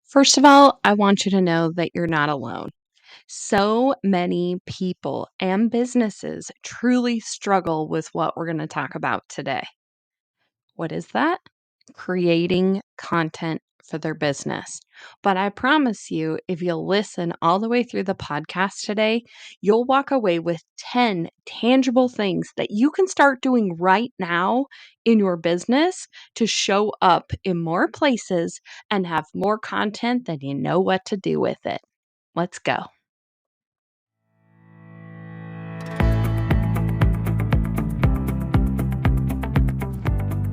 First of all, I want you to know that you're not alone. So many people and businesses truly struggle with what we're going to talk about today. What is that? Creating content for their business. But I promise you, if you'll listen all the way through the podcast today, you'll walk away with 10 tangible things that you can start doing right now in your business to show up in more places and have more content than you know what to do with it. Let's go.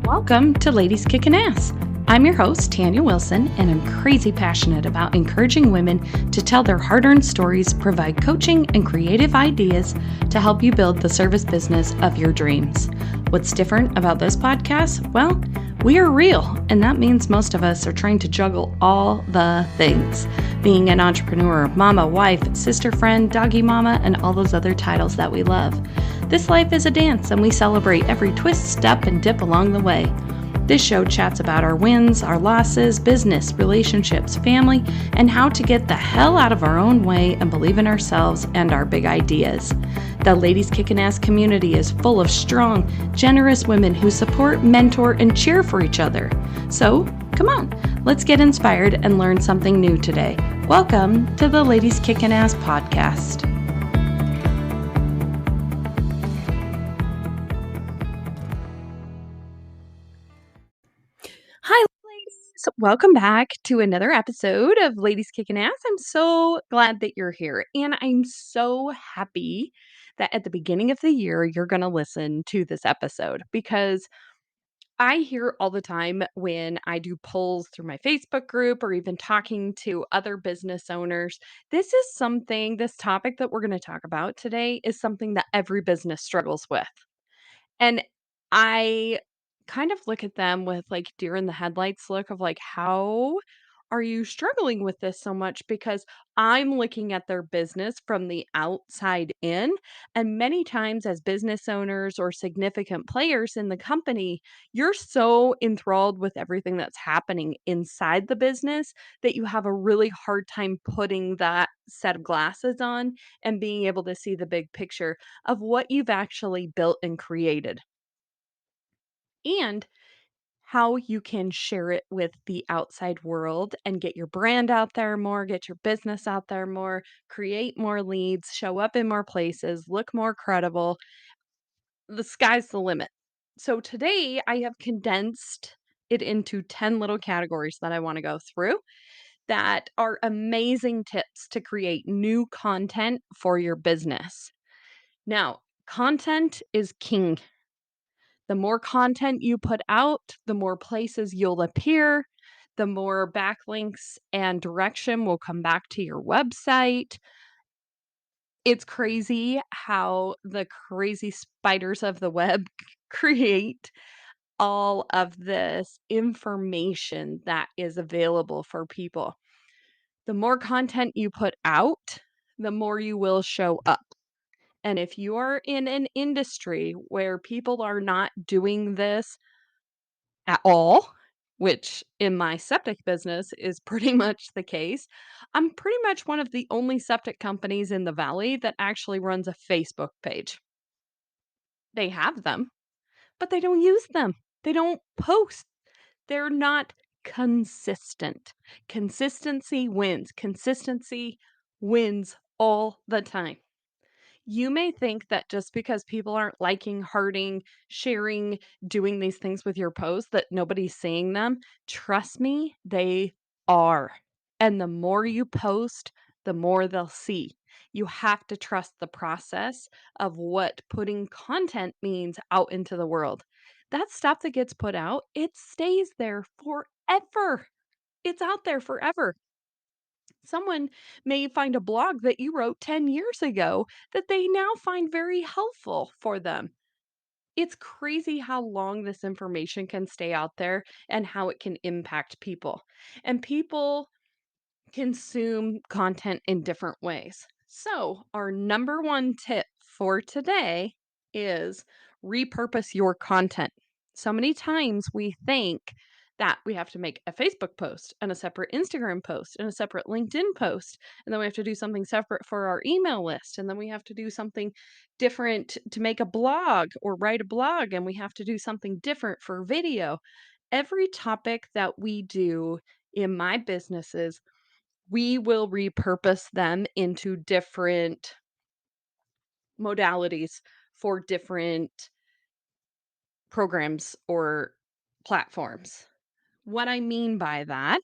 Welcome to Ladies Kicking Ass. I'm your host, Tanya Wilson, and I'm crazy passionate about encouraging women to tell their hard-earned stories, provide coaching and creative ideas to help you build the service business of your dreams. What's different about this podcast? Well, we are real, and that means most of us are trying to juggle all the things. Being an entrepreneur, mama, wife, sister, friend, doggy mama, and all those other titles that we love. This life is a dance, and we celebrate every twist, step, and dip along the way. This show chats about our wins, our losses, business, relationships, family, and how to get the hell out of our own way and believe in ourselves and our big ideas. The Ladies Kickin' Ass community is full of strong, generous women who support, mentor, and cheer for each other. So, come on, let's get inspired and learn something new today. Welcome to the Ladies Kickin' Ass podcast. Hi, ladies. Welcome back to another episode of Ladies Kicking Ass. I'm so glad that you're here. And I'm so happy that at the beginning of the year, you're going to listen to this episode because I hear all the time when I do polls through my Facebook group or even talking to other business owners. This topic that we're going to talk about today is something that every business struggles with. And I kind of look at them with like deer in the headlights look of like, how are you struggling with this so much? Because I'm looking at their business from the outside in. And many times, as business owners or significant players in the company, you're so enthralled with everything that's happening inside the business that you have a really hard time putting that set of glasses on and being able to see the big picture of what you've actually built and created and how you can share it with the outside world and get your brand out there more, get your business out there more, create more leads, show up in more places, look more credible. The sky's the limit. So today I have condensed it into 10 little categories that I want to go through that are amazing tips to create new content for your business. Now, content is king. The more content you put out, the more places you'll appear, the more backlinks and direction will come back to your website. It's crazy how the crazy spiders of the web create all of this information that is available for people. The more content you put out, the more you will show up. And if you are in an industry where people are not doing this at all, which in my septic business is pretty much the case. I'm pretty much one of the only septic companies in the valley that actually runs a Facebook page. They have them, but they don't use them. They don't post. They're not consistent. Consistency wins. Consistency wins all the time. You may think that just because people aren't liking, hearting, sharing, doing these things with your posts that nobody's seeing them. Trust me, they are. And the more you post, the more they'll see. You have to trust the process of what putting content means out into the world. That stuff that gets put out, it stays there forever. It's out there forever. Someone may find a blog that you wrote 10 years ago that they now find very helpful for them. It's crazy how long this information can stay out there and how it can impact people. And people consume content in different ways. So, our number one tip for today is repurpose your content. So many times we think that we have to make a Facebook post and a separate Instagram post and a separate LinkedIn post. And then we have to do something separate for our email list. And then we have to do something different to make a blog or write a blog. And we have to do something different for video. Every topic that we do in my businesses, we will repurpose them into different modalities for different programs or platforms. What I mean by that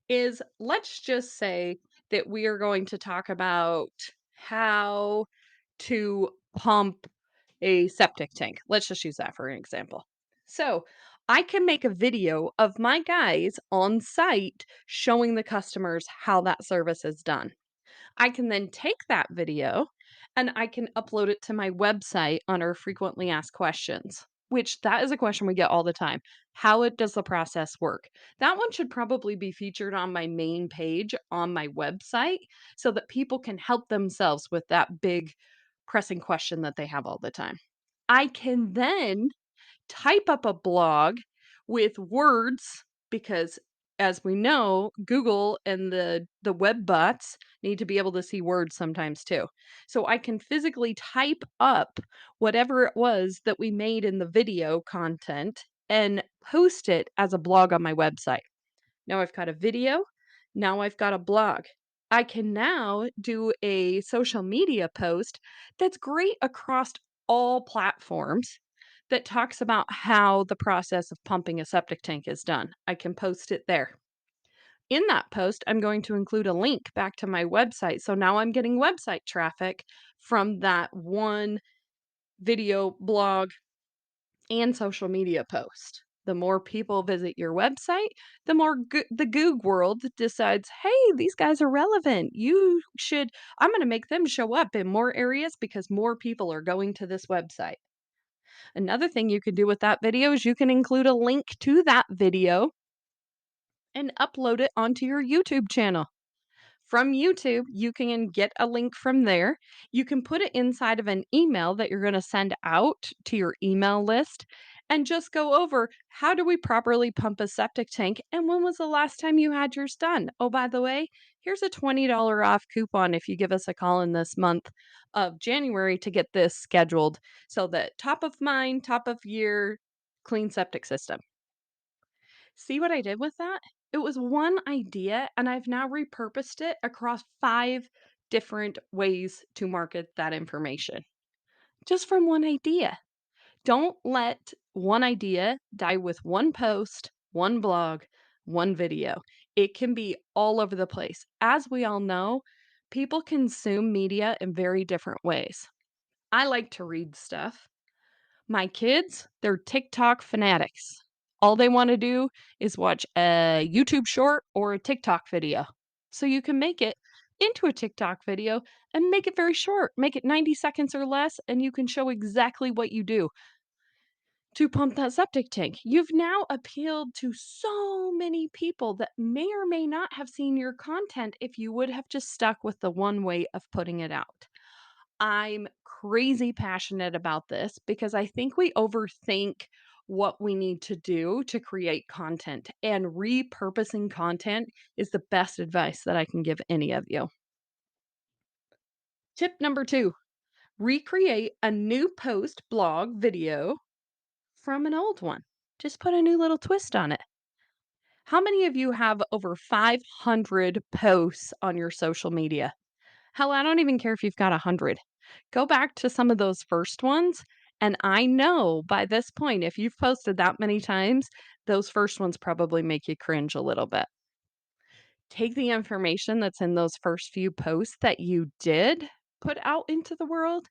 is, let's just say that we are going to talk about how to pump a septic tank. Let's just use that for an example. So, I can make a video of my guys on site showing the customers how that service is done. I can then take that video and I can upload it to my website on our frequently asked questions, which that is a question we get all the time. Does the process work? That one should probably be featured on my main page on my website so that people can help themselves with that big pressing question that they have all the time. I can then type up a blog with words because, as we know, Google and the web bots need to be able to see words sometimes too. So I can physically type up whatever it was that we made in the video content and post it as a blog on my website. Now I've got a video. Now I've got a blog. I can now do a social media post that's great across all platforms that talks about how the process of pumping a septic tank is done. I can post it there. In that post, I'm going to include a link back to my website. So now I'm getting website traffic from that one video, blog, and social media post. The more people visit your website, the more the Goog world decides, hey, these guys are relevant. I'm going to make them show up in more areas because more people are going to this website. Another thing you can do with that video is you can include a link to that video and upload it onto your YouTube channel. From YouTube, you can get a link from there. You can put it inside of an email that you're going to send out to your email list and just go over, how do we properly pump a septic tank and when was the last time you had yours done? Oh, by the way, here's a $20 off coupon if you give us a call in this month of January to get this scheduled. So that top of mind, top of year, clean septic system. See what I did with that? It was one idea, and I've now repurposed it across 5 different ways to market that information, just from one idea. Don't let one idea die with one post, one blog, one video. It can be all over the place. As we all know, people consume media in very different ways. I like to read stuff. My kids, they're TikTok fanatics. All they wanna do is watch a YouTube short or a TikTok video. So you can make it into a TikTok video and make it very short. Make it 90 seconds or less, and you can show exactly what you do to pump that septic tank. You've now appealed to so many people that may or may not have seen your content if you would have just stuck with the one way of putting it out. I'm crazy passionate about this because I think we overthink what we need to do to create content, and repurposing content is the best advice that I can give any of you. Tip number 2, recreate a new post, blog, video from an old one. Just put a new little twist on it. How many of you have over 500 posts on your social media? Hell, I don't even care if you've got 100. Go back to some of those first ones, and I know by this point, if you've posted that many times, those first ones probably make you cringe a little bit. Take the information that's in those first few posts that you did put out into the world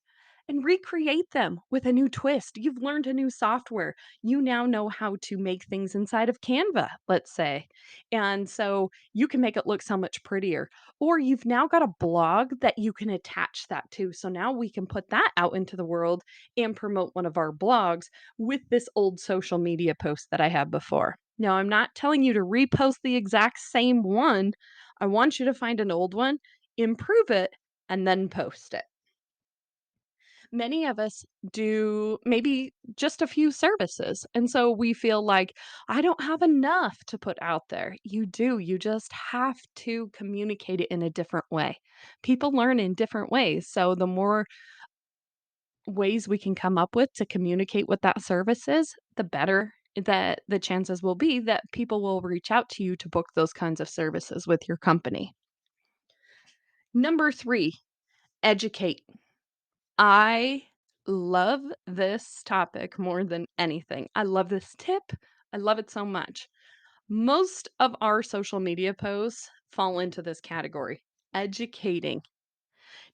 and recreate them with a new twist. You've learned a new software. You now know how to make things inside of Canva, let's say. And so you can make it look so much prettier. Or you've now got a blog that you can attach that to. So now we can put that out into the world and promote one of our blogs with this old social media post that I had before. Now, I'm not telling you to repost the exact same one. I want you to find an old one, improve it, and then post it. Many of us do maybe just a few services. And so we feel like, I don't have enough to put out there. You do. You just have to communicate it in a different way. People learn in different ways. So the more ways we can come up with to communicate what that service is, the better that the chances will be that people will reach out to you to book those kinds of services with your company. Number 3, educate. I love this topic more than anything. I love this tip. I love it so much. Most of our social media posts fall into this category, educating.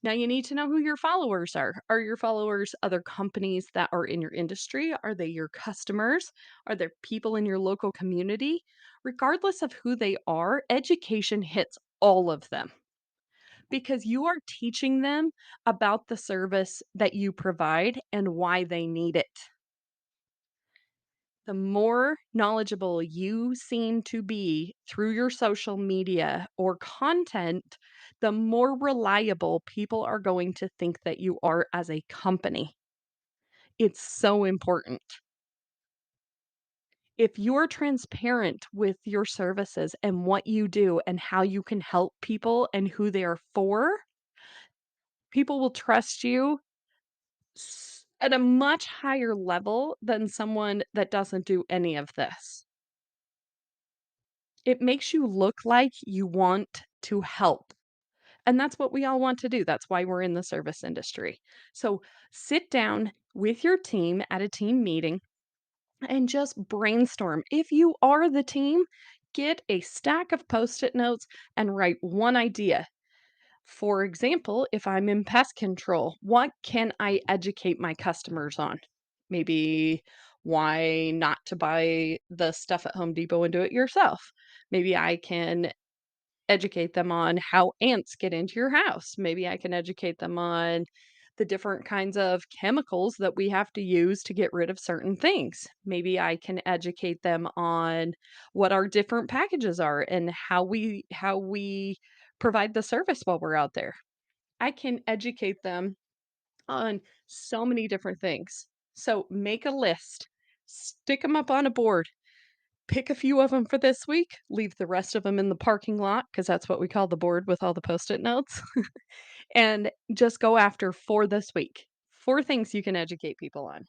Now, you need to know who your followers are. Are your followers other companies that are in your industry? Are they your customers? Are there people in your local community? Regardless of who they are, education hits all of them because you are teaching them about the service that you provide and why they need it. The more knowledgeable you seem to be through your social media or content, the more reliable people are going to think that you are as a company. It's so important. If you're transparent with your services and what you do and how you can help people and who they are for, people will trust you at a much higher level than someone that doesn't do any of this. It makes you look like you want to help. And that's what we all want to do. That's why we're in the service industry. So sit down with your team at a team meeting and just brainstorm. If you are the team, get a stack of post it notes and write one idea. For example, if I'm in pest control, what can I educate my customers on? Maybe why not to buy the stuff at Home Depot and do it yourself. Maybe I can educate them on how ants get into your house. Maybe I can educate them on the different kinds of chemicals that we have to use to get rid of certain things. Maybe I can educate them on what our different packages are and how we provide the service while we're out there. I can educate them on so many different things. So make a list, stick them up on a board, pick a few of them for this week, leave the rest of them in the parking lot because that's what we call the board with all the Post-it notes, and just go after 4 this week. 4 things you can educate people on.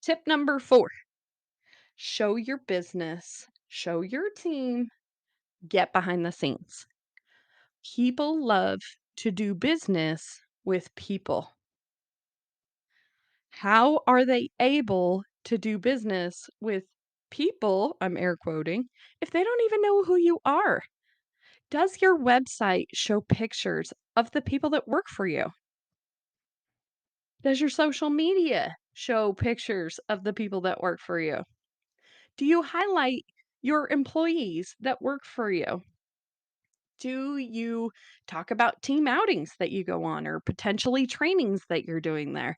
Tip number 4, show your business, show your team, get behind the scenes. People love to do business with people. How are they able to do business with people, I'm air quoting, if they don't even know who you are? Does your website show pictures of the people that work for you? Does your social media show pictures of the people that work for you? Do you highlight your employees that work for you? Do you talk about team outings that you go on or potentially trainings that you're doing there?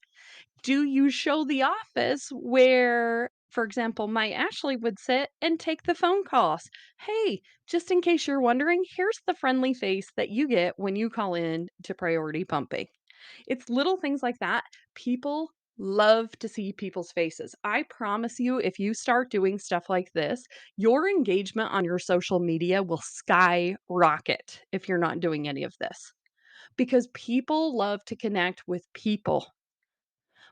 Do you show the office where, for example, my Ashley would sit and take the phone calls? Hey, just in case you're wondering, here's the friendly face that you get when you call in to Priority Pumping. It's little things like that. People love to see people's faces. I promise you, if you start doing stuff like this, your engagement on your social media will skyrocket if you're not doing any of this because people love to connect with people.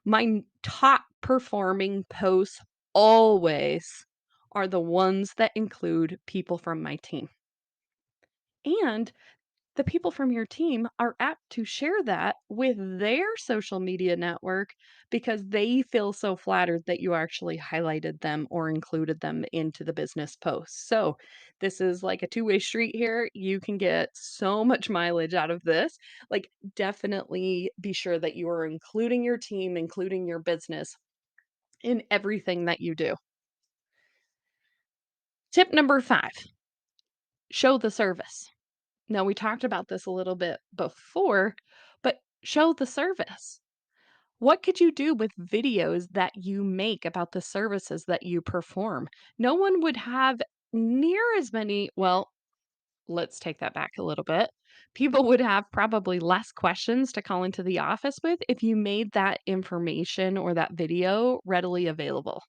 My top performing posts always are the ones that include people from my team. And the people from your team are apt to share that with their social media network because they feel so flattered that you actually highlighted them or included them into the business post. So, this is like a two-way street here. You can get so much mileage out of this. Like, definitely be sure that you are including your team, including your business in everything that you do. Tip number 5, show the service. Now, we talked about this a little bit before, but show the service. What could you do with videos that you make about the services that you perform? No one would have near as many, well, let's take that back a little bit. People would have probably less questions to call into the office with if you made that information or that video readily available.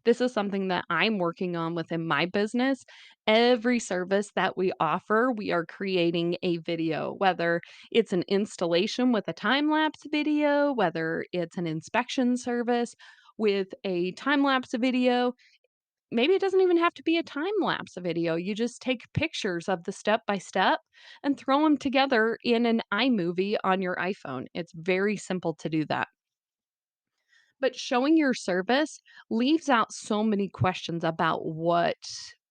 This is something that I'm working on within my business. Every service that we offer, we are creating a video, whether it's an installation with a time lapse video, whether it's an inspection service with a time lapse video. Maybe it doesn't even have to be a time lapse video. You just take pictures of the step by step and throw them together in an iMovie on your iPhone. It's very simple to do that. But showing your service leaves out so many questions about what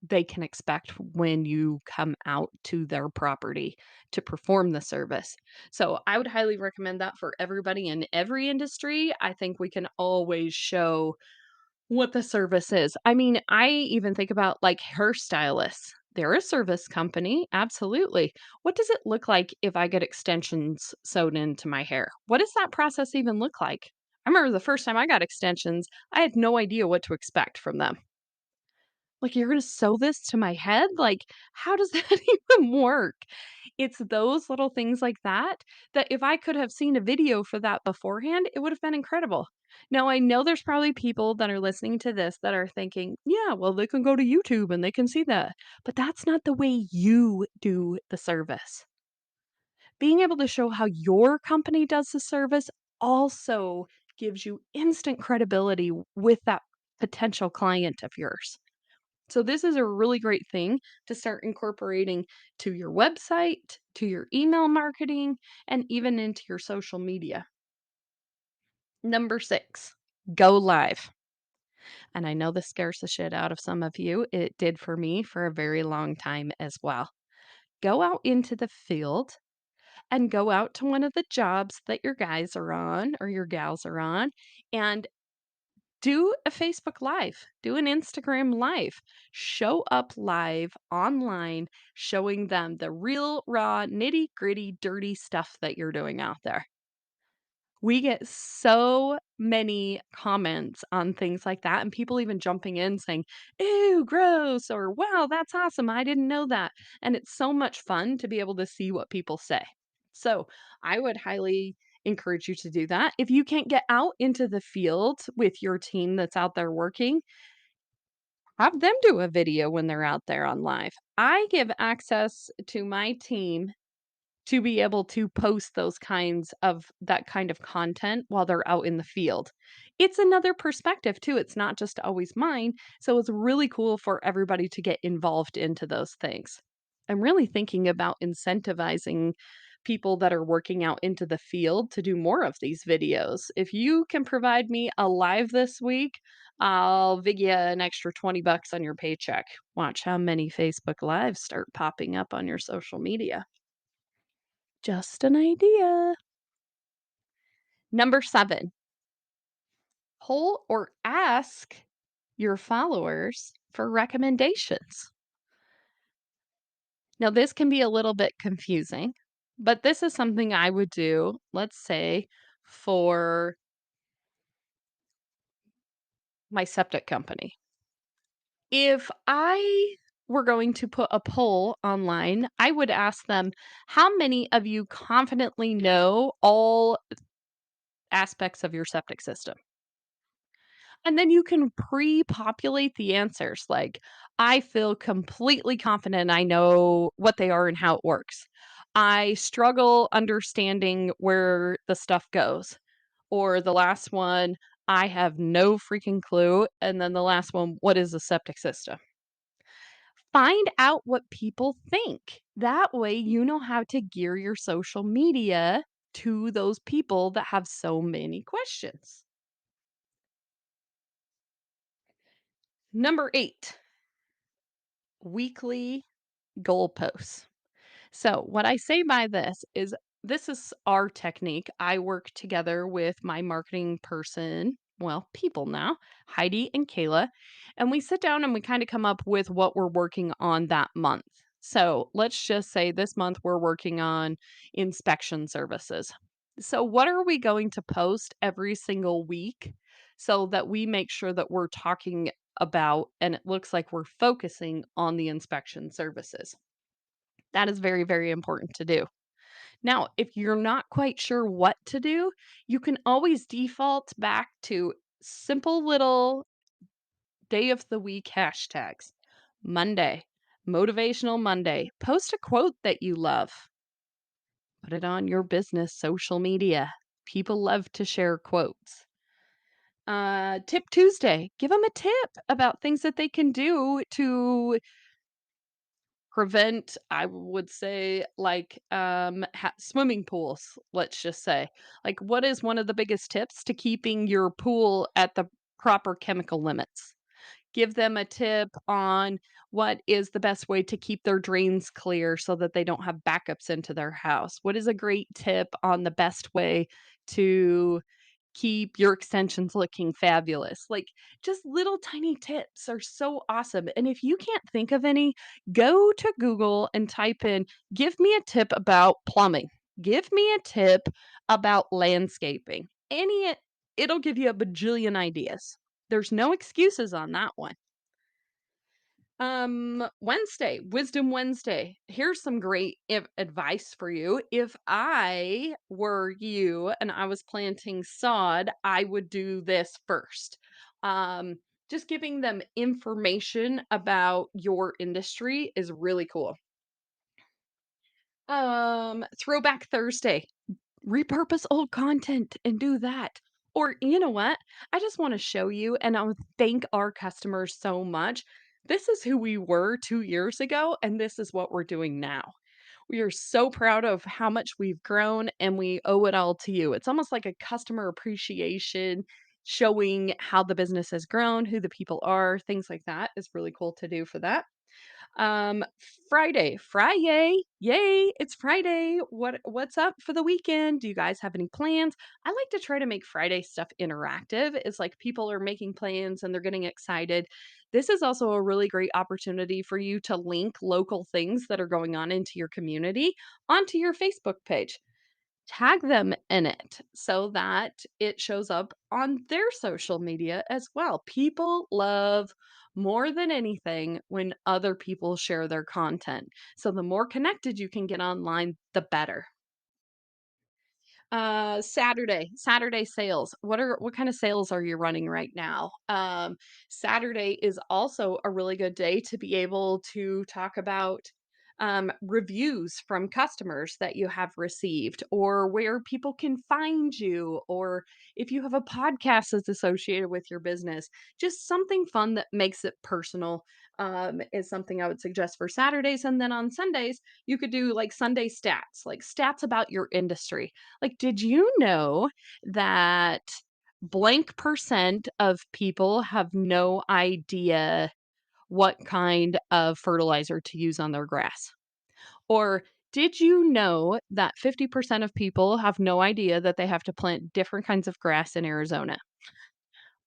they can expect when you come out to their property to perform the service. So I would highly recommend that for everybody in every industry. I think we can always show what the service is. I mean, I even think about like hairstylists. They're a service company, absolutely. What does it look like if I get extensions sewed into my hair? What does that process even look like? I remember the first time I got extensions, I had no idea what to expect from them. Like, "You're gonna sew this to my head?" Like, how does that even work? It's those little things like that, that if I could have seen a video for that beforehand, it would have been incredible. Now, I know there's probably people that are listening to this that are thinking, "Yeah, well, they can go to YouTube and they can see that." But that's not the way you do the service. Being able to show how your company does the service also gives you instant credibility with that potential client of yours. So this is a really great thing to start incorporating to your website, to your email marketing, and even into your social media. Number 6, go live. And I know this scares the shit out of some of you. It did for me for a very long time as well. Go out into the field and go out to one of the jobs that your guys are on or your gals are on and do a Facebook Live, do an Instagram Live. Show up live online, showing them the real, raw, nitty gritty, dirty stuff that you're doing out there. We get so many comments on things like that, and people even jumping in saying, "Ew, gross," or "Wow, that's awesome. I didn't know that." And it's so much fun to be able to see what people say. So, I would highly encourage you to do that. If you can't get out into the field with your team that's out there working, have them do a video when they're out there on live. I give access to my team to be able to post those kinds of that kind of content while they're out in the field. It's another perspective too, it's not just always mine, so it's really cool for everybody to get involved into those things. I'm really thinking about incentivizing people that are working out into the field to do more of these videos. If you can provide me a live this week, I'll vig you an extra 20 bucks on your paycheck. Watch how many Facebook Lives start popping up on your social media. Just an idea. Number 7, poll or ask your followers for recommendations. Now, this can be a little bit confusing, but this is something I would do, let's say, for my septic company. If I were going to put a poll online, I would ask them, how many of you confidently know all aspects of your septic system? And then you can pre-populate the answers, like, "I feel completely confident I know what they are and how it works. I struggle understanding where the stuff goes." Or the last one, "I have no freaking clue." And then the last one, "What is a septic system?" Find out what people think. That way, you know how to gear your social media to those people that have so many questions. Number 8, weekly goalposts. So, what I say by this is our technique. I work together with my marketing person, well, people now, Heidi and Kayla, and we sit down and we kind of come up with what we're working on that month. So, let's just say this month we're working on inspection services. So, what are we going to post every single week so that we make sure that we're talking about and it looks like we're focusing on the inspection services? That is very, very important to do. Now, if you're not quite sure what to do, you can always default back to simple little day of the week hashtags. Monday, motivational Monday. Post a quote that you love. Put it on your business social media. People love to share quotes. Tip Tuesday. Give them a tip about things that they can do to prevent, I would say, like, swimming pools, let's just say. Like, what is one of the biggest tips to keeping your pool at the proper chemical limits? Give them a tip on what is the best way to keep their drains clear so that they don't have backups into their house. What is a great tip on the best way to keep your extensions looking fabulous? Like, just little tiny tips are so awesome. And if you can't think of any, go to Google and type in, give me a tip about plumbing. Give me a tip about landscaping. It'll give you a bajillion ideas. There's no excuses on that one. Wednesday, Wisdom Wednesday. Here's some great advice for you. If I were you and I was planting sod, I would do this first. Um, just giving them information about your industry is really cool. Throwback Thursday. Repurpose old content and do that. Or you know what? I just want to show you and I thank our customers so much. This is who we were 2 years ago and this is what we're doing now. We are so proud of how much we've grown and we owe it all to you. It's almost like a customer appreciation showing how the business has grown, who the people are, things like that is really cool to do for that. Um, Friday, yay, it's Friday. What's up for the weekend? Do you guys have any plans? I like to try to make Friday stuff interactive. It's like people are making plans and they're getting excited. This is also a really great opportunity for you to link local things that are going on into your community onto your Facebook page. Tag them in it so that it shows up on their social media as well. People love more than anything when other people share their content. So the more connected you can get online, the better. Saturday sales. What kind of sales are you running right now? Saturday is also a really good day to be able to talk about reviews from customers that you have received, or where people can find you, or if you have a podcast that's associated with your business. Just something fun that makes it personal is something I would suggest for Saturdays. And then on Sundays, you could do like Sunday stats, like stats about your industry. Like, did you know that blank percent of people have no idea what kind of fertilizer to use on their grass? Or did you know that 50% of people have no idea that they have to plant different kinds of grass in Arizona?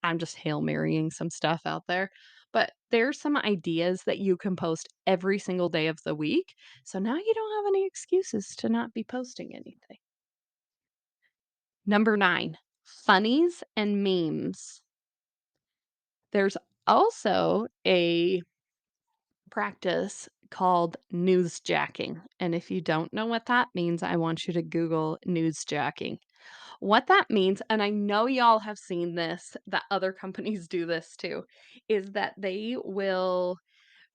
I'm just Hail Marrying some stuff out there. But there's some ideas that you can post every single day of the week. So now you don't have any excuses to not be posting anything. Number 9, funnies and memes. There's also a practice called newsjacking, and if you don't know what that means, I want you to Google newsjacking. What that means, and I know y'all have seen this, that other companies do this too, is that they will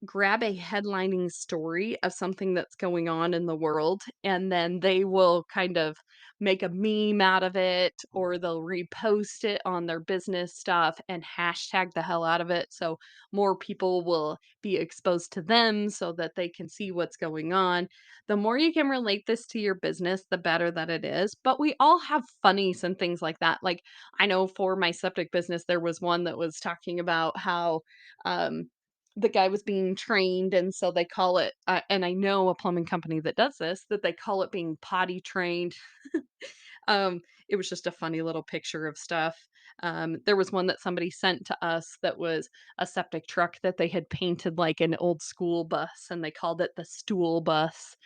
grab a headlining story of something that's going on in the world, and then they will kind of make a meme out of it, or they'll repost it on their business stuff and hashtag the hell out of it so more people will be exposed to them so that they can see what's going on. The more you can relate this to your business, the better that it is. But we all have funnies and things like that. Like, I know for my septic business, there was one that was talking about how um the guy was being trained, and so they call it and I know a plumbing company that does this, that they call it being potty trained. It was just a funny little picture of stuff. There was one that somebody sent to us that was a septic truck that they had painted like an old school bus, and they called it the stool bus.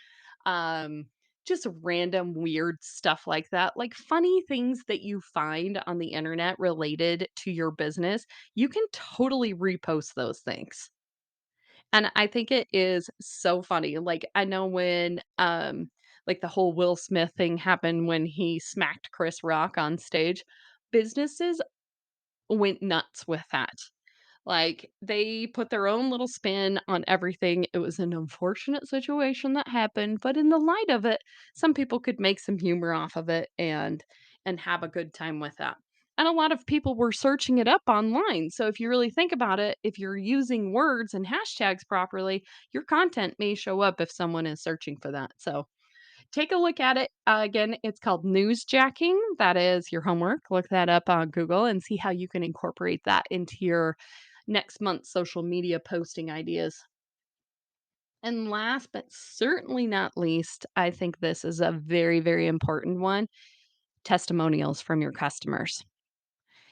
Um, just random weird stuff like that, like funny things that you find on the internet related to your business. You can totally repost those things. And I think it is so funny. Like, I know when, like, the whole Will Smith thing happened when he smacked Chris Rock on stage, businesses went nuts with that. Like, they put their own little spin on everything. It was an unfortunate situation that happened, but in the light of it, some people could make some humor off of it and have a good time with that. And a lot of people were searching it up online. So if you really think about it, if you're using words and hashtags properly, your content may show up if someone is searching for that. So take a look at it. Again, it's called newsjacking. That is your homework. Look that up on Google and see how you can incorporate that into your next month's social media posting ideas. And last but certainly not least, I think this is a very, very important one, testimonials from your customers.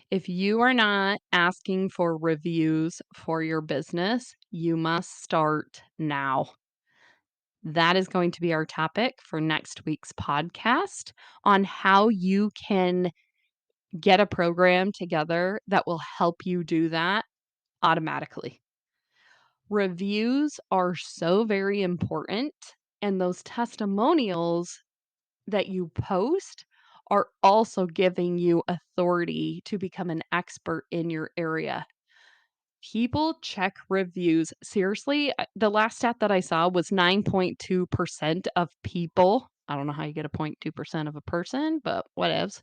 If you are not asking for reviews for your business, you must start now. That is going to be our topic for next week's podcast on how you can get a program together that will help you do that automatically. Reviews are so very important, and those testimonials that you post are also giving you authority to become an expert in your area. People check reviews. Seriously, the last stat that I saw was 9.2% of people. I don't know how you get a 0.2% of a person, but whatevs.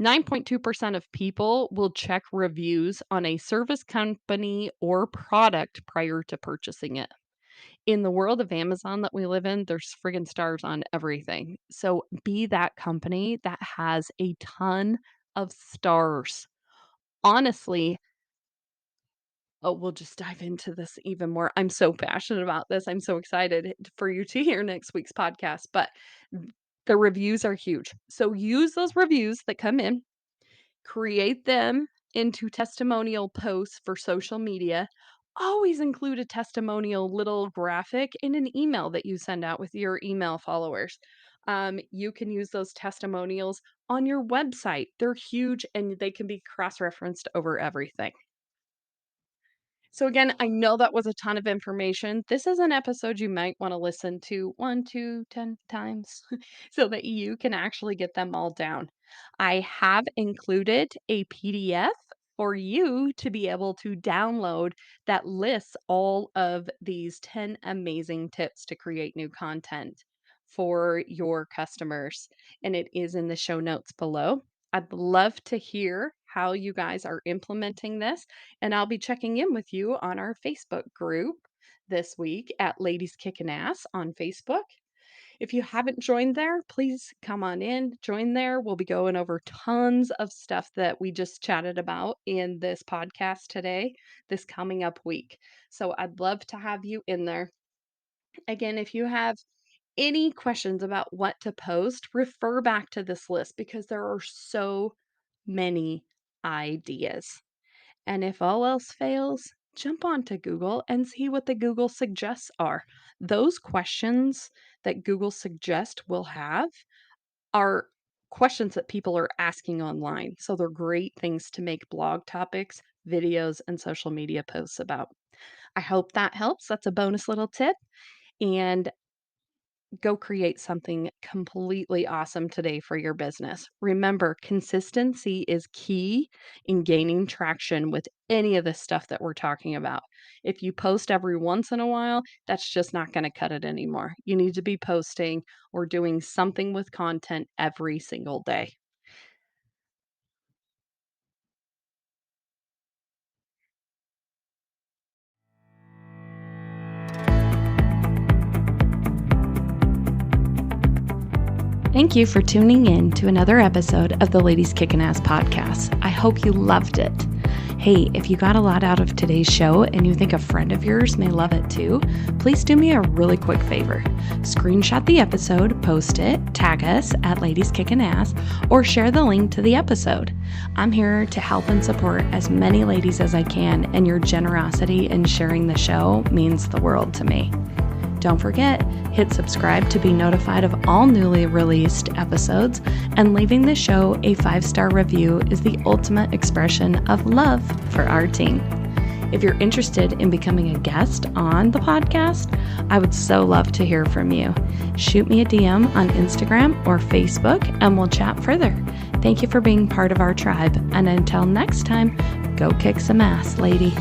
9.2% of people will check reviews on a service company or product prior to purchasing it. In the world of Amazon that we live in, there's friggin' stars on everything. So be that company that has a ton of stars. Honestly, oh, we'll just dive into this even more. I'm so passionate about this. I'm so excited for you to hear next week's podcast, but the reviews are huge. So use those reviews that come in, create them into testimonial posts for social media. Always include a testimonial little graphic in an email that you send out with your email followers. You can use those testimonials on your website. They're huge and they can be cross referenced over everything. So again, I know that was a ton of information. This is an episode you might want to listen to 1, 2, 10 times so that you can actually get them all down. I have included a PDF for you to be able to download that lists all of these 10 amazing tips to create new content for your customers. And it is in the show notes below. I'd love to hear how you guys are implementing this. And I'll be checking in with you on our Facebook group this week at Ladies Kickin' Ass on Facebook. If you haven't joined there, please come on in, join there. We'll be going over tons of stuff that we just chatted about in this podcast today, this coming up week. So I'd love to have you in there. Again, if you have any questions about what to post, refer back to this list because there are so many ideas. And if all else fails, jump onto Google and see what the Google suggests are. Those questions that Google suggests will have are questions that people are asking online. So they're great things to make blog topics, videos, and social media posts about. I hope that helps. That's a bonus little tip. And go create something completely awesome today for your business. Remember, consistency is key in gaining traction with any of the stuff that we're talking about. If you post every once in a while, that's just not going to cut it anymore. You need to be posting or doing something with content every single day. Thank you for tuning in to another episode of the Ladies Kickin' Ass podcast. I hope you loved it. Hey, if you got a lot out of today's show and you think a friend of yours may love it too, please do me a really quick favor. Screenshot the episode, post it, tag us at Ladies Kickin' Ass, or share the link to the episode. I'm here to help and support as many ladies as I can, and your generosity in sharing the show means the world to me. Don't forget, hit subscribe to be notified of all newly released episodes, and leaving the show a 5-star review is the ultimate expression of love for our team. If you're interested in becoming a guest on the podcast, I would so love to hear from you. Shoot me a DM on Instagram or Facebook and we'll chat further. Thank you for being part of our tribe. And until next time, go kick some ass, lady.